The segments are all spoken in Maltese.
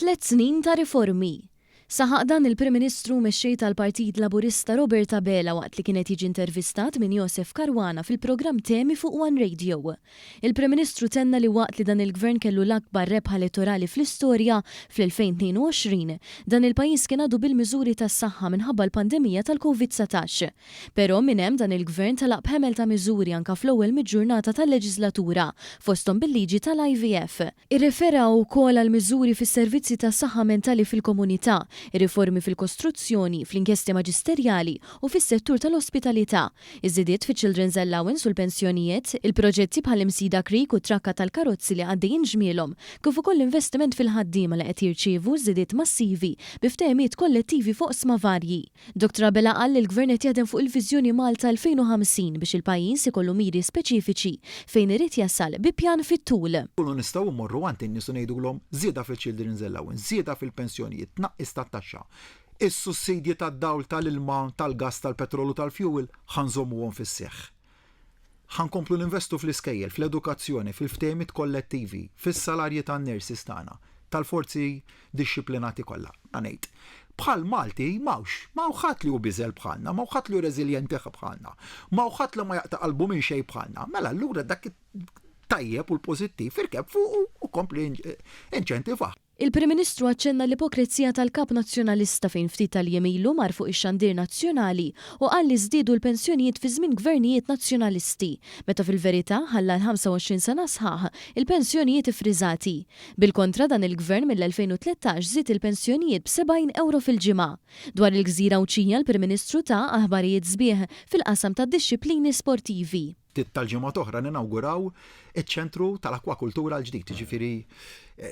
3 snin ta' riformi. Saħaq dan il-Prim Ministru mexxej tal-Partit Laburista Roberta Bela waqt li kienet jiġi intervistat minn Josef Karwana fil-programm Temi fuq One Radio. Il-Prim Ministru tenna li waqt li dan il-Gvern kellu l-akbar rebħa elettorali fl-istorja fl-2022, dan il-pajjiż kien għadu bil-miżuri tas-saħħa minħabba l-pandemija tal-COVID-19. Però minn hemm dan il-Gvern talaq b'ħemel ta' miżuri anke fl-ewwel mid-ġurnata tal-leġislatura fosthom bil-liġi tal-IVF. Irrefera wkoll għal miżuri fis-servizzi tas-saħħa mentali fil-komunità, ir-riformi fil-kostruzzjoni, fl-inkjesti maġisterjali u fis-settur tal-ospitalità, iż-żidiet fi-Children's Allowance u l-pensjonijiet, il-proġetti bħal-Imsida Creek u trakka tal-karozzi li għaddejjin ġmielhom, kif ukoll investiment fil-ħaddiema li qed jirċievu żidiet massivi biftehimiet kollettivi fuq sma varji. Dr. Bela qal li l-Gvern qed jaħdem fuq il-Viżjoni Malta 2050 biex il-pajjiż ikollu miri speċifiċi fejn irid jasal bi pjan fit-tul. Kullu nistgħu mmorru għand in-nies u ngħidulhom żieda fil-Children's Allowance, żieda fil-pensjonijiet, tnaqqis tat-taxxa. Is-sussidji tad-dawl tal-ilma, tal-gas, tal-petrolu, tal-fuel ħanżommuhom fis-seħħ. Ħankomplu ninvestu fl-iskejjel, fl-edukazzjoni, fil-ftehimiet kollettivi, fis-salarji tan-nurses tagħna, tal-forzi dixxiplinati kollha. Ngħid. Bħal Malti mawħat li hu biżel bħalna, mawħat li hu reżiljenti bħalna, mawħat li ma jaqta' qalbu minn xejn bħalna. Mela allura dak tajjeb u l-pożittiv irkeb fuq u kompli inċentivah. Il-Prim Ministru aċċenna l-ipokrizija tal-kap nazzjonalista fejn ftit tal-jemilu mar fuq ix-xandir nazzjonali u qal li żdiedu l-pensjonijiet fi żmien gvernijiet nazzjonalisti, meta fil-verità ħalla l-25 sena sħaħ il-pensjonijiet ifriżati. Bil-kontra dan il-Gvern mill-2013 żied il-pensjonijiet b'70 euro fil-ġimgħa. Dwar il-Gżira Awċija l-Prim Ministru ta' aħbarijiet sbieħ fil-qasam tad-dixxiplini sportivi. Tal-ġimgħa oħra ninawguraw iċ-ċentru tal-akwakultura l-ġdid, ġifieri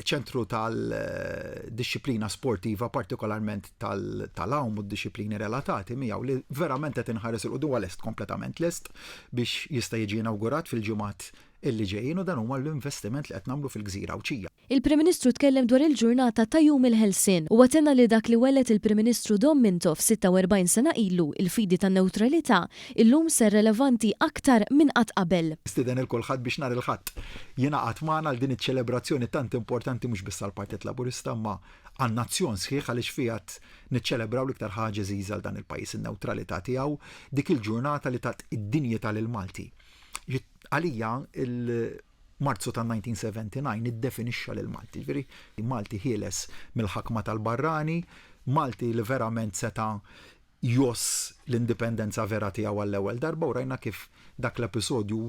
ċentru tal-disciplina sportiva, partikolarment tal-awm u d-disciplini relatati miegħu li verament qed inħares il-qudiem lest kompletament lest biex jista' jiġi inawgurat fil-ġimgħat illi ġejjin u dan huma l-investiment li qed nagħmlu fil-Gżira Awċija. Il-Prim Ministru tkellem dwar il-ġurnata ta' Jum il-Ħelsien u għatenna li dak li wellet il-Prim Ministru Dom Mintoff 46 sena ilu il-fidi tan-newtralità illum ser relevanti aktar minn qatt qabel. Stiden il-kulħadd biex nar il-ħadd jingħaqad magħna għal din iċ-ċelebrazzjoni tant importanti mhux biss għall-Partit Laburista ma għan-nazzjon sħiħ għaliex fihat niċċelebraw l-iktar ħaġa żgħiża għal dan il-pajjiż in-newtralità tiegħu dik il-ġurnata li tat id-dinjità lil Malti. Għalija il-Marzu tal-1979 iddefinixxa lil Malti. Ġifieri Malti ħieles mill-ħakma tal-barrani, Malti li verament seta' joss l-indipendenza vera tiegħu għall-ewwel darba u rajna kif dak l-episodju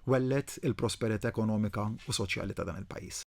wellet il-prosperità ekonomika u soċjali ta' dan il-pajjiż.